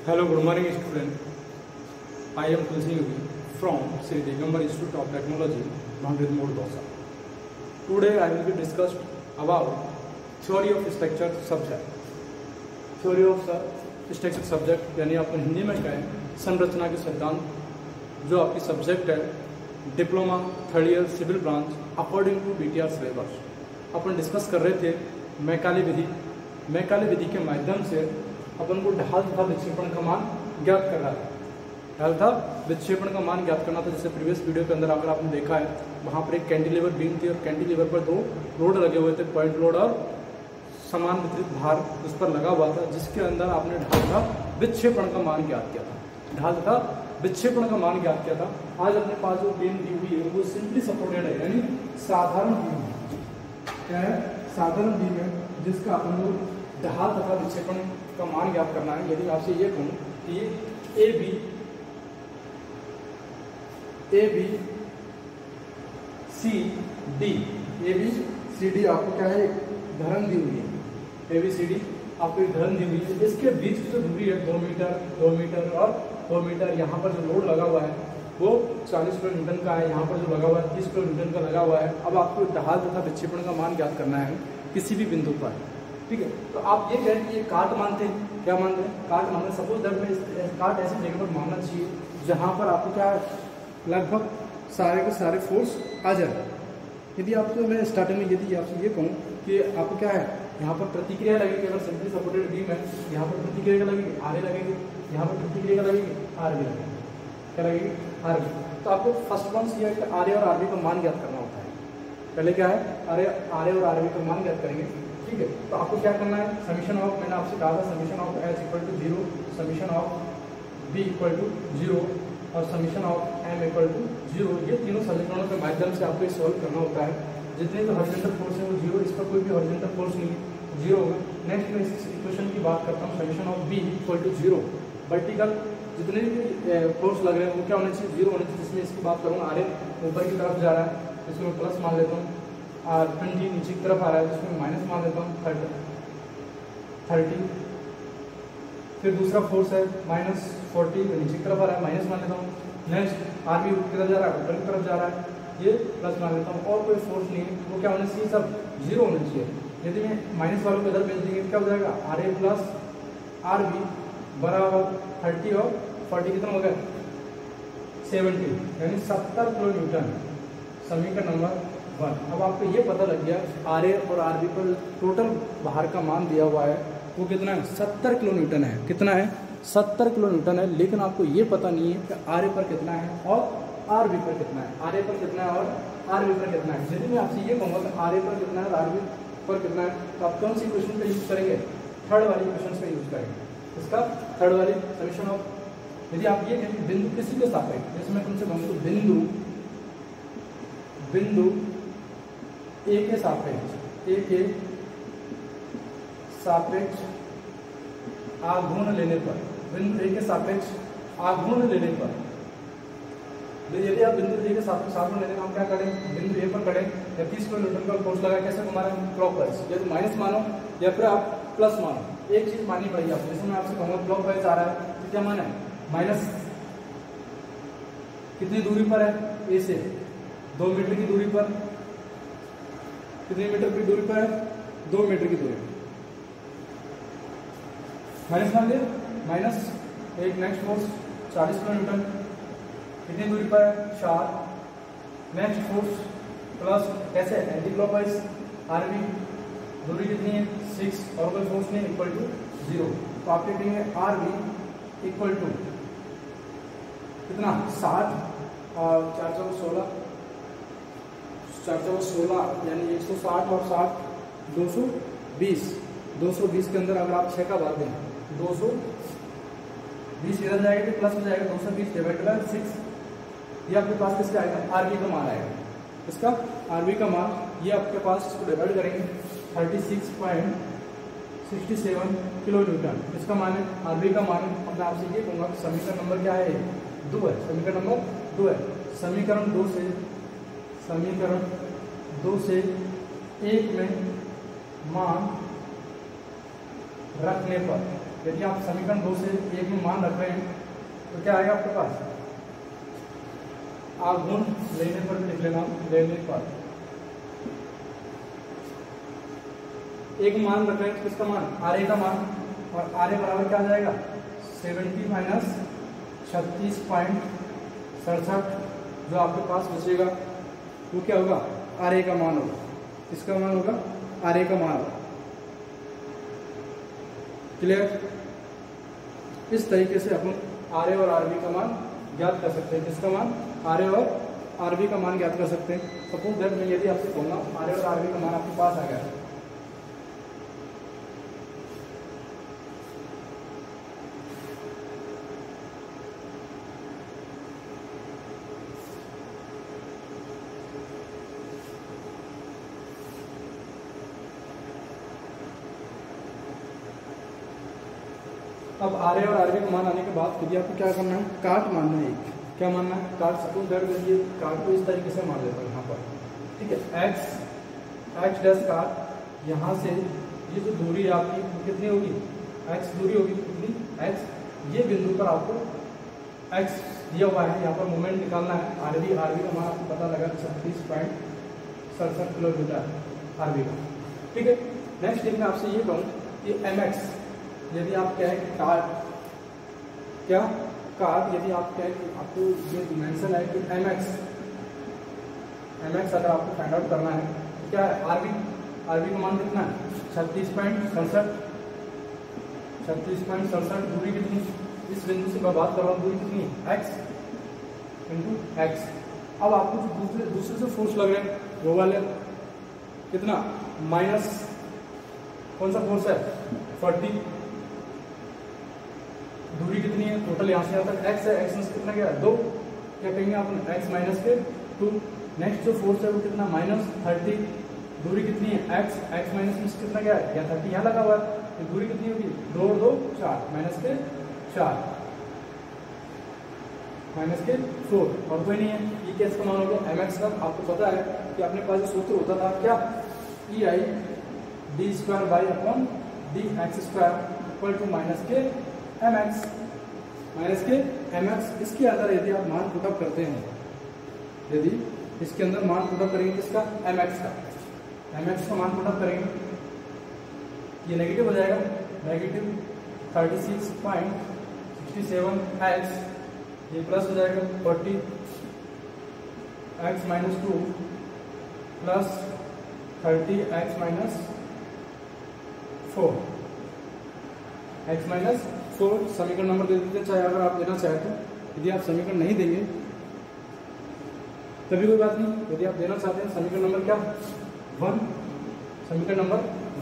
Hello, good morning, student. I am Tulsi Yogi from Sri Digambar Institute of Technology, Bhandrid Mode, Dausa. Today, I will be discussed about theory of structure subject. Theory of structure subject यानी अपन हिंदी में कहें संरचना के सिद्धांत, जो आपकी subject है diploma third year civil branch according to BTR syllabus. अपन डिस्कस कर रहे थे मैकाले विधि के माध्यम से अपन को ढाल तथा विक्षेपण का मान ज्ञात कर रहा है। ढाल तथा विक्षेपण का मान ज्ञात करना था, जैसे प्रीवियस वीडियो के अंदर अगर आपने देखा है, वहाँ पर एक कैंटिलीवर बीम थी और कैंटिलीवर पर दो लोड लगे हुए थे, पॉइंट लोड और समान वितरित भार उस पर लगा हुआ था, जिसके अंदर आपने ढाल तथा विक्षेपण का मान ज्ञात किया था। ढाल तथा विक्षेपण का मान ज्ञात किया था। आज अपने पास जो बीम दी हुई है वो सिंपली सपोर्टेड है, यानी साधारण बीम है। क्या है? साधारण बीम है, जिसका अपन को ढाल तथा विक्षेपण का मान ज्ञात करना है। यदि आपसे ये कहूँ कि ए बी सी डी आपको क्या है, एक धरन दी हुई है। ABCD आपको एक धरन दी हुई है, इसके बीच की जो दूरी है 2 मीटर और 2 मीटर। यहाँ पर जो लोड लगा हुआ है वो 40 किलो न्यूटन का है, यहाँ पर जो लगा हुआ है 30 किलो न्यूटन का लगा हुआ है। अब आपको ढाल तथा विक्षेपण का मान ज्ञात करना है किसी भी बिंदु पर, ठीक है। तो आप ये कहें कि ये काट मानते हैं, क्या मानते हैं? काट मानते हैं। सपोज दैट में काट ऐसी जगह पर मानना चाहिए जहाँ पर आपको क्या लगभग सारे के सारे फोर्स आ जाए। यदि आपको मैं स्टार्टिंग में यदि आपसे ये कहूँ कि आपको क्या है, यहाँ पर प्रतिक्रिया लगेगी, अगर सिंपली सपोर्टेड बीम है, यहाँ पर प्रतिक्रिया लगेगी RA लगेगी, यहाँ पर प्रतिक्रिया लगेगी RB लगेगी, क्या लगेगी? RB। तो आपको फर्स्ट वन ये RA और RB का मान ज्ञात करना होता है। पहले क्या है, RA और RB का मान ज्ञात करेंगे, ठीक है। तो आपको क्या करना है, समीशन ऑफ, मैंने आपसे कहा था summation of H equal to 0, summation of B equal to 0 और summation of M equal to 0। ये तीनों समीकरणों के माध्यम से आपको सॉल्व करना होता है। जितने भी हॉरिजॉन्टल फोर्स है वो 0, इस पर कोई भी हॉरिजॉन्टल फोर्स नहीं है, 0 होगा। नेक्स्ट मैं इस इक्वेशन की बात करता हूँ, summation of B equal to 0। Vertical जितने भी फोर्स लग रहे हैं वो क्या होने चाहिए, 0 होने चाहिए। जिसमें इसकी बात करूँगा, RA ऊपर की तरफ जा रहा है, इसको मैं प्लस मान लेता हूँ, और 20 नीचे की तरफ आ रहा है, जिसमें माइनस मान लेता हूँ 30। फिर दूसरा फोर्स है -40, नीचे की तरफ आ रहा है, माइनस मान लेता हूँ। नेक्स्ट RB ऊपर की तरफ जा रहा है, ऊपर की तरफ जा रहा है, ये प्लस मान लेता हूँ। और कोई फोर्स नहीं है, वो क्या होना चाहिए, सब 0 होना चाहिए। यदि मैं माइनस वालों को इधर भेज देंगे क्या हो जाएगा, RA प्लस RB बराबर 30 और 40 कितना हो गया, 70, यानी 70 किलो न्यूटन। समीकरण नंबर 1। अब आपको ये पता लग गया RA और RB पर टोटल भार का मान दिया हुआ है, वो कितना है, 70 किलो न्यूटन है। कितना है, 70 किलो न्यूटन है। लेकिन आपको ये पता नहीं है कि RA पर कितना है और RB पर कितना है। RA पर कितना है और RB पर कितना है। यदि मैं आपसे ये कहूँगा कि RA पर कितना है और RB पर कितना है, तो आप कौन सी इक्वेशन का यूज करेंगे, थर्ड वाली इक्वेशन का यूज करेंगे। इसका थर्ड वाली समीशन ऑफ, यदि आप ये कहें बिंदु किसी के सापेक्ष, जैसे मैं तुमसे कहूँ तो बिंदु A के सापेक्ष आघूर्ण लेने पर, बिंदु A के सापेक्ष आघूर्ण लेने पर, यदि आप बिंदु A के सापेक्ष आघूर्ण लेने का हम क्या करें, बिंदु A पर करें या 30 किलो न्यूटन का फोर्स लगा, कैसे घुमा रहे हैं, क्लॉकवाइज। या तो माइनस मानो या फिर आप प्लस मानो, एक चीज माननी पड़ेगी आपको। जैसे मैं आपसे कहूँगा क्लॉकवाइज आ रहा है तो क्या माना है, माइनस कितनी दूरी पर है, A से 2 मीटर की दूरी पर, कितने मीटर की दूरी पर है, 2 मीटर की दूरी पर, माइनस मान लिया, माइनस एक नेक्स्ट फोर्स 40 किलो न्यूटन, कितनी दूरी पर है, 4। नेक्स्ट फोर्स प्लस कैसे, एंटी क्लॉकवाइज RB दूरी कितनी है, 6 और कोई फोर्स नहीं, इक्वल टू 0। तो आप लिखेंगे RB इक्वल टू कितना, 60 और 4 चौक 16 यानी 160 और 60 220 के अंदर अगर आप 6 का भाग दें 220 इधर जाएगा कि प्लस हो जाएगा, 220 डिवाइडेड बाय 6। ये आपके पास किसका आएगा, RB का मान आएगा। इसका RB का मान ये आपके पास, इसको डिवाइड करेंगे 36.67 किलो न्यूटन इसका मान है, RB का मान है। अब मैं आपसे ये कहूँगा कि समीकरण नंबर क्या है, 2 है। समीकरण नंबर 2 है। समीकरण 2 से 1 में मान रखने पर यदि आप समीकरण 2 से 1 में मान रख रहे हैं तो क्या आएगा आपके पास, आघूर्ण लेने पर भी लिख लेना, लेने पर 1 मान रख रहे हैं तो किसका मान, आर ए का मान, और आर ए बराबर क्या आ जाएगा 70 माइनस 36.67 जो आपके पास बचेगा वो क्या होगा, आर ए का मान होगा। किसका मान होगा, आर ए का मान होगा। क्लियर। इस तरीके से अपन आर ए और आर बी का मान ज्ञात कर सकते हैं। किसका मान, आर ए और आर बी का मान ज्ञात कर सकते हैं। सपोज दैट मैं यदि आपसे कहूँगा आर ए और आर बी का मान आपके पास आ गया है, अब आर ए और आर बी का मान आने के बाद यदि आपको क्या करना है, काट मानना है। एक क्या मानना है, काट। सपोज दैट ये काट को इस तरीके से मान लेता हूँ यहाँ पर, ठीक है। एक्स डैश काट यहाँ से ये जो दूरी है आपकी वो कितनी होगी, एक्स दूरी होगी, कितनी एक्स। ये बिंदु पर आपको एक्स दिया हुआ है, यहाँ पर मोमेंट निकालना है। आर बी का मान आपको पता लगा 36.67 किलोमीटर आर बी का, ठीक है। नेक्स्ट मैं आपसे ये कहूँ कि एम एक्स यदि आप क्या है काट, क्या काट, यदि आप क्या है कि आपको ये डिमेंशन है कि एम एक्स अगर आपको फाइंड आउट करना है तो क्या है, आर बी का मान कितना है 36.67 दूरी कितनी, इस बिंदु से मैं बात कर रहा हूँ, दूरी कितनी है एक्स इंटू एक्स। अब आपको जो दूसरे से फोर्स लग रहे हैं वो वाले कितना, माइनस कौन सा फोर्स है 40, दूरी कितनी है टोटल यहाँ से यहाँ तक एक्स है, एक्स में कितना गया 2, क्या कहेंगे आप एक्स माइनस के 2। नेक्स्ट जो फोर्स है वो कितना -30, दूरी कितनी है एक्स माइनस में कितना गया है, 30 यहाँ लगा हुआ है, तो दूरी कितनी होगी 2 और 2 4, माइनस के 4 और कोई नहीं है। ये क्या इसका मान होगा एम एक्स का। आपको पता है कि अपने पास जो सूत्र होता था क्या, EI d2/dx² equal to minus के एम एक्स। इसके अंदर यदि आप मान पुटअप करते हैं, यदि इसके अंदर मान पुटअप करेंगे किसका, एम एक्स का मान पुटअप करेंगे, ये नेगेटिव हो जाएगा, नेगेटिव 36.67x, ये प्लस हो जाएगा 40x minus 2 plus 30x minus 4, x minus 4 समीकरण नंबर दे देते हैं, चाहे अगर आप देना चाहें तो। यदि आप समीकरण नहीं देंगे तभी कोई बात नहीं, यदि आप देना चाहते हैं समीकरण नंबर क्या 1, समीकरण नंबर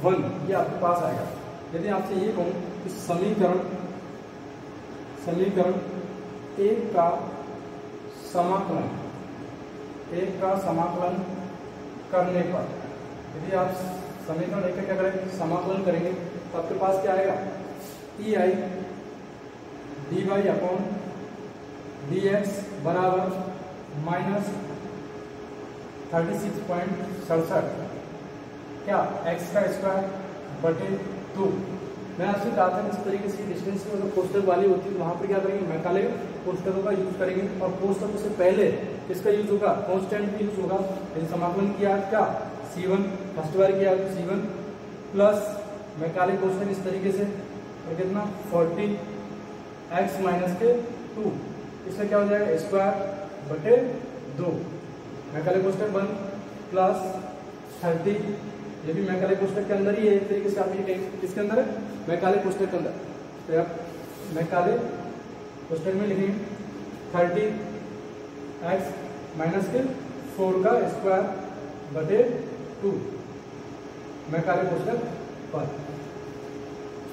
1 ये आपके पास आएगा। यदि आपसे ये कहूँ कि समीकरण 1 का समाकलन करने पर, यदि आप समीकरण 1 का क्या करेंगे, समाकलन करेंगे तो आपके पास क्या आएगा, EI dy/dx बराबर -36.67 क्या x का स्क्वायर बटे 2। मैं आपसे कहा था इस तरीके से डिस्टेंस में अगर कोष्टक वाली होती है वहां पर क्या करेंगे, मैकाले कोष्टकों का यूज करेंगे, और कोष्टकों से पहले इसका यूज होगा, कांस्टेंट भी यूज होगा। यदि समाकलन किया क्या C1 फर्स्ट बार किया तो C1 प्लस मैकाले कोष्टक इस तरीके से, और कितना 40x माइनस के 2, इसका क्या हो जाएगा स्क्वायर बटे 2, मैकाले कोष्टक 1 प्लस 30, ये भी मैकाले कोष्टक के अंदर ही है। एक तरीके से आप ये कहेंगे किसके अंदर है, मैकाले कोष्टक के अंदर। तो आप मैकाले कोष्टक में लिखेंगे 30x माइनस के 4 का स्क्वायर बटे 2, मैकाले कोष्टक पर।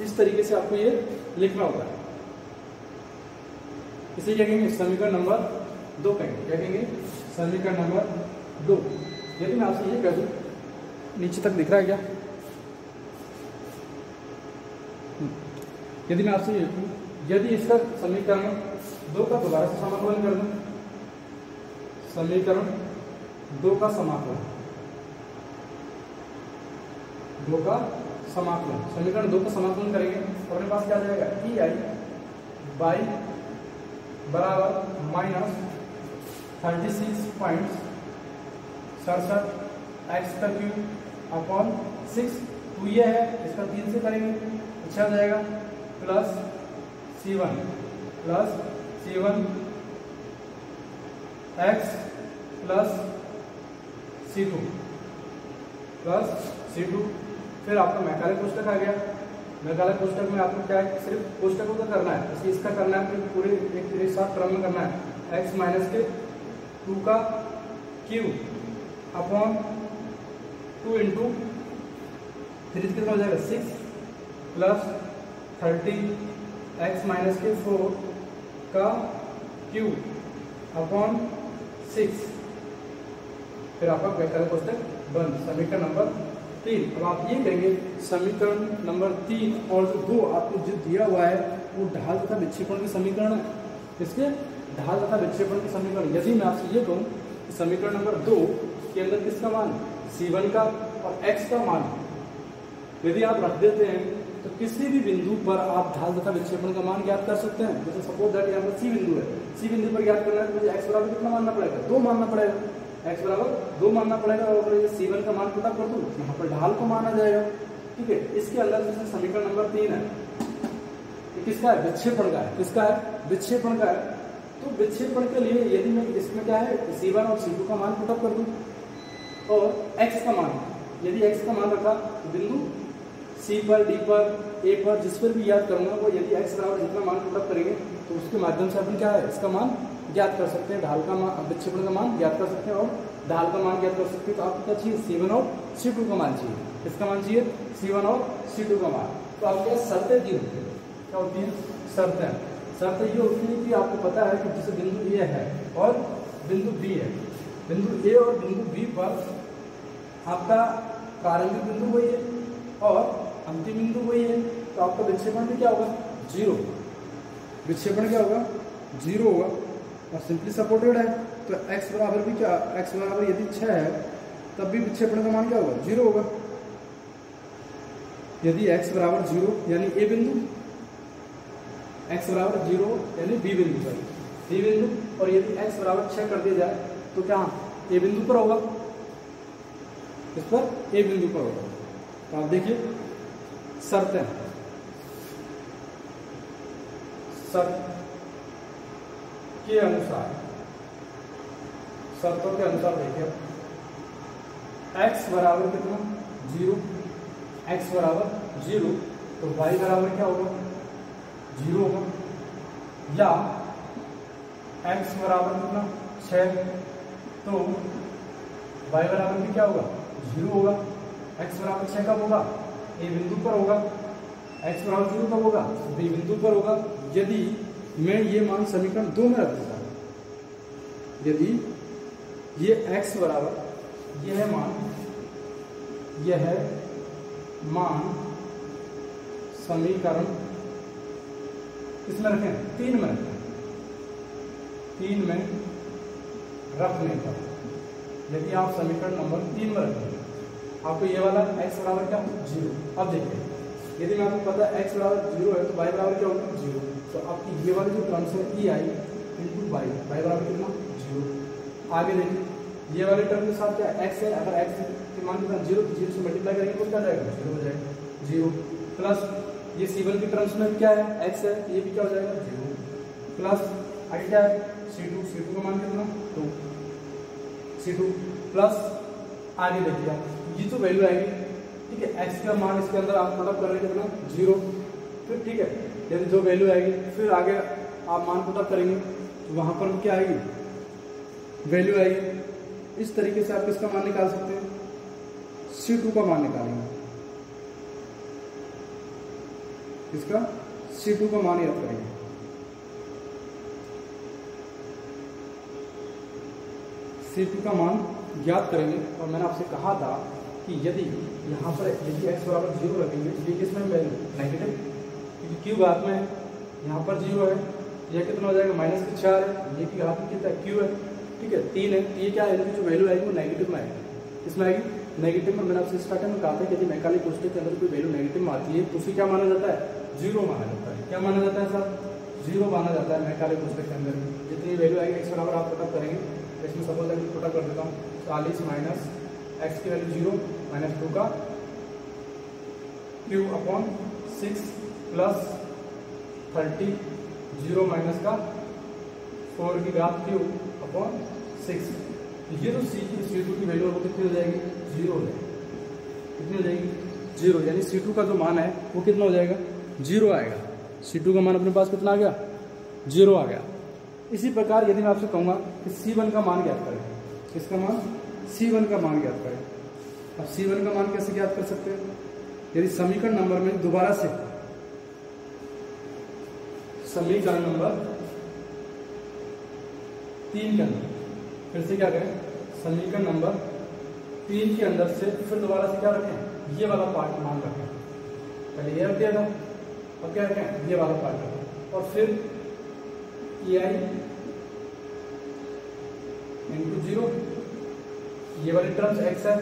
इस तरीके से आपको ये लिखना होगा। इसे क्या कहेंगे, समीकरण नंबर 2 कहेंगे। क्या कहेंगे, समीकरण नंबर 2। यदि मैं आपसे ये कह दूं, नीचे तक दिख रहा है क्या, यदि मैं आपसे ये कहूं, यदि इसका समीकरण 2 का दोबारा से समाकलन कर दूं, समीकरण 2 का समाकलन, 2 का समाकलन, समीकरण 2 का समाकलन करेंगे तो अपने पास क्या आ जाएगा, ई आई बाई बराबर -36.67 एक्स का क्यूब अपॉन 6, तो ये है, इसका 3 से करेंगे अच्छा हो जाएगा, plus C1 x plus C2 फिर आपका मैकाले कोष्टक आ गया। मैकाले कोष्टक में आपको क्या है, सिर्फ कोष्टकों का करना है, बस इसका करना है, फिर पूरे एक साथ क्रम में करना है, x माइनस के 2 का क्यूब अपॉन 2 इंटू 3 कितना हो जाएगा 6 प्लस 30 x माइनस के 4 का क्यूब अपॉन 6, फिर आपका मैकाले कोष्टक बंद। समीकरण नंबर 3। अब आप ये कहेंगे समीकरण नंबर 3 और जो 2 आपको जो दिया हुआ है वो ढाल तथा विक्षेपण के समीकरण है। इसके ढाल तथा विक्षेपण के समीकरण, यदि मैं आपसे ये कहूँ कि समीकरण नंबर 2 के अंदर किसका मान, C1 का और x का मान यदि आप रख देते हैं तो किसी भी बिंदु पर आप ढाल तथा विक्षेपण का मान ज्ञात कर सकते हैं। जैसे सपोज दैट यहाँ पर C बिंदु है, C बिंदु पर ज्ञात करना है तो मुझे x बराबर कितना मानना पड़ेगा, 2 मानना पड़ेगा, x बराबर 2 मानना पड़ेगा, और अगर ये C1 का मान पता कर दूं यहाँ पर ढाल को माना जाएगा। ठीक है, इसके अंदर जैसे समीकरण नंबर 3 है, ये किसका है, विक्षेपण का है, किसका है, विक्षेपण का है। तो विक्षेपण के लिए यदि मैं इसमें क्या है C1 और C2 का मान पुट अप कर दूं और x का मान, यदि x का मान रखा तो बिंदु C पर, D पर, A पर, जिस पर भी याद करूंगा वो यदि x बराबर जितना मान पुट अप करेंगे तो उसके माध्यम से अपन क्या है इसका मान ज्ञात कर सकते हैं, ढाल का मान, विक्षेपण का मान ज्ञात कर सकते हैं और ढाल का मान ज्ञात कर सकते हैं। तो आपको क्या चाहिए, C1 और C2 का मान चाहिए, किसका मान चाहिए, C1 और C2 का मान। तो आपके क्या शर्तें दी होती है, क्या होती है शर्तें ये होती है कि आपको पता है कि जैसे बिंदु A है और बिंदु B है, बिंदु A और बिंदु B पर आपका प्रारंभिक बिंदु वही है और अंतिम बिंदु वही है, तो आपका विक्षेपण भी क्या होगा, 0, विक्षेपण क्या होगा, 0 होगा और सिंपली सपोर्टेड है तो x बराबर भी क्या, x बराबर यदि 6 है तब भी विक्षेपण का मान क्या होगा, 0 होगा। यदि x बराबर 0 यानी A बिंदु, x बराबर 0 यानी B बिंदु, और यदि x बराबर 6 कर दिया जाए तो क्या A बिंदु पर होगा, इस पर A बिंदु पर होगा। तो आप देखिए शर्तें, शर्त के अनुसार, शर्तों के अनुसार देखिए x बराबर कितना 0, x बराबर 0 तो y बराबर क्या होगा, 0 होगा, या x बराबर कितना 6 तो y बराबर भी क्या होगा, 0 होगा। x बराबर 6 कब होगा, A बिंदु पर होगा, x बराबर 0 कब होगा, B बिंदु पर होगा। यदि मैं ये मान समीकरण 2 में रख देता हूं, यदि ये x बराबर यह है मान समीकरण किसमें रखें, 3 में रखें, 3 में रखने पर यदि आप समीकरण नंबर 3 में रखें आपको ये वाला x बराबर क्या, 0। अब देखिए यदि मैं आपको पता है x बराबर 0 है तो y बराबर क्या होगा, 0। तो आपकी ये वाली जो टर्म्स है ई आई इंटू वाई, वाई बराबर कितना, 0। आगे देखिए ये वाले टर्म के साथ क्या x है, अगर x के मान कितना 0 तो 0 से मल्टीप्लाई करेंगे तो क्या जाएगा, 0 हो जाएगा, 0 प्लस ये C1 की टर्म्स में क्या है, x है, ये भी क्या हो जाएगा, 0 प्लस आगे क्या है C2 का मान कितना 2, C2 प्लस आगे देखिए ये तो वैल्यू आएगी, ठीक है, x का मान इसके अंदर आप पुट अप कर रहे हैं कितना, 0, फिर ठीक है यदि जो वैल्यू आएगी फिर आगे आप मान पुट अप करेंगे तो वहां पर क्या आएगी, वैल्यू आएगी। इस तरीके से आप किसका मान निकाल सकते हैं, C2 का मान निकालेंगे, इसका C2 का मान याद करेंगे। C2 का मान ज्ञात करेंगे और मैंने आपसे कहा था कि यदि यहाँ पर यदि x बराबर 0 रखेंगे तो ये किसमें वैल्यू नेगेटिव, क्योंकि क्यू घात में है, यहाँ पर 0 है, यह कितना हो जाएगा -4 है, ये की घात में कितना q है, ठीक है 3 है, तो ये क्या है, इनकी जो वैल्यू आएगी वो नेगेटिव में आएगी, इसमें आएगी नेगेटिव में मैंने आपसे स्टार्टिंग में कहा था कि यदि मैकाले कोष्टक के अंदर कोई वैल्यू नेगेटिव में आती है तो उसे क्या माना जाता है, जीरो माना जाता है। क्या माना जाता है सर, जीरो माना जाता है मैकाले कोष्टक के अंदर। जितनी वैल्यू आएगी एक्स बराबर आप पता करेंगे, इसमें सपोज अगर पता कर देता हूँ 40 माइनस एक्स की वैल्यू 0 माइनस 2 का क्यू अपॉन 6 प्लस 30 0 माइनस का 4 की घात क्यू अपॉन 6। ये जो C2 की वैल्यू है वो कितनी हो जाएगी, जीरो हो जाएगी। कितनी हो जाएगी, जीरो। यानी C2 का जो मान है वो कितना हो जाएगा, जीरो आएगा। C2 का मान अपने पास कितना आ गया, जीरो आ गया। इसी प्रकार यदि मैं आपसे कहूँगा कि C1 का मान ज्ञात करें, किसका मान, C1 का मान ज्ञात करें। अब C1 का मान कैसे ज्ञात कर सकते हैं, यदि समीकरण नंबर में दोबारा से समीकरण नंबर 3 के अंदर फिर से क्या करें, समीकरण नंबर 3 के अंदर से फिर दोबारा से क्या रखें, ये वाला पार्ट मान रखें। पहले ये रख दिया था, अब क्या रखें, ये वाला पार्ट रखें। और फिर EI इंटू 0, ये वाली टर्म्स x है,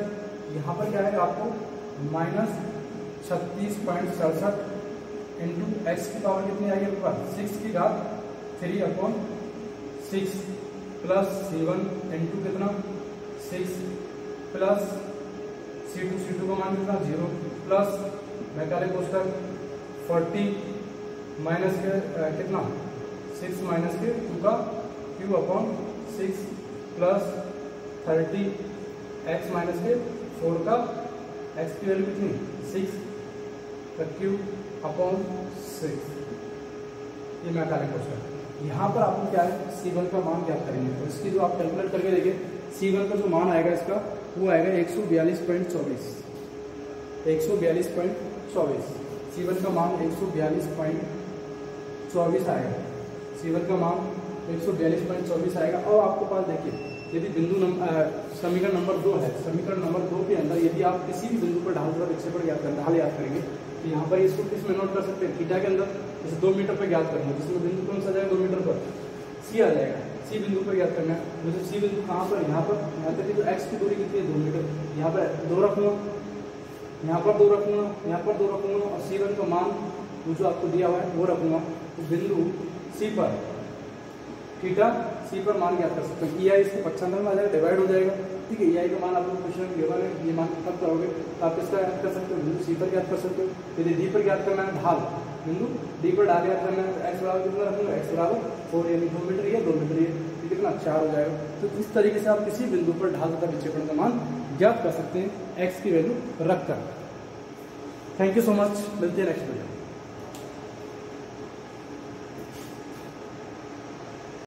यहाँ पर क्या है आपको माइनस 36.67 इंटू एक्स की पावर कितनी आएगी आपके पास, 6 की घात 3 अपॉन 6 प्लस C1 इंटू कितना 6 प्लस C2 का मान कितना 0 प्लस मैकाले कोष्टक 40 माइनस के कितना 6 माइनस के 2 का Q upon 6 plus 30 x minus के 4 का एक्स की वैल्यू कितनी 6 का क्यू अपॉन 6। ये मैकाले कोष्टक। यहाँ पर आपको क्या है, C1 का मान क्या करेंगे, तो इसकी जो आप कैलकुलेट करके देखिए C1 का जो मान आएगा इसका वो आएगा 142.24। 142.24 C1 का मान 142.24 आएगा। C1 का मान 142.24 आएगा। और आपके पास देखिए यदि बिंदु समीकरण नंबर 2 है, समीकरण नंबर 2 के अंदर यदि आप किसी भी बिंदु पर ढाल द्वारा विक्षेपण ज्ञात करें, ढाल याद करेंगे तो यहाँ पर इसको किस में नोट कर सकते हैं, थीटा के अंदर। जैसे 2 मीटर पर ज्ञात करना है, जिसमें बिंदु कौन सा जाएगा, 2 मीटर पर C आ जाएगा। C बिंदु पर ज्ञात करना है, जैसे C बिंदु कहाँ पर, यहाँ पर। यहाँ तक कि तो x की दूरी कितनी है, 2 मीटर। यहाँ पर 2 रखूँगा, यहाँ पर 2 रखूँगा, यहाँ पर 2 रखूँगा और C1 का मान जो आपको दिया हुआ है वो रखूँगा। तो बिंदु C पर थीटा C पर मान ज्ञात कर सकते हैं। EI इसके पक्षांतर में आ जाएगा, डिवाइड हो जाएगा। ठीक है, EI का मान आपको क्वेश्चन में गिवन है, ये मान कब करोगे तो आप इसका ज्ञात कर सकते हो, बिंदु C पर ज्ञात कर सकते हो। यदि D पर ज्ञात करना है ढाल, बिंदु D पर ढाल ज्ञात करना है तो x बराबर कितना रखूँगा, x बराबर 4 यानी 2 मीटर, ये 2 मीटर, ये कितना 4 हो जाएगा। तो इस तरीके से आप किसी बिंदु पर ढाल तथा विक्षेपण का मान ज्ञात कर सकते हैं x की वैल्यू रखकर। थैंक यू सो मच, मिलते हैं नेक्स्ट वीडियो।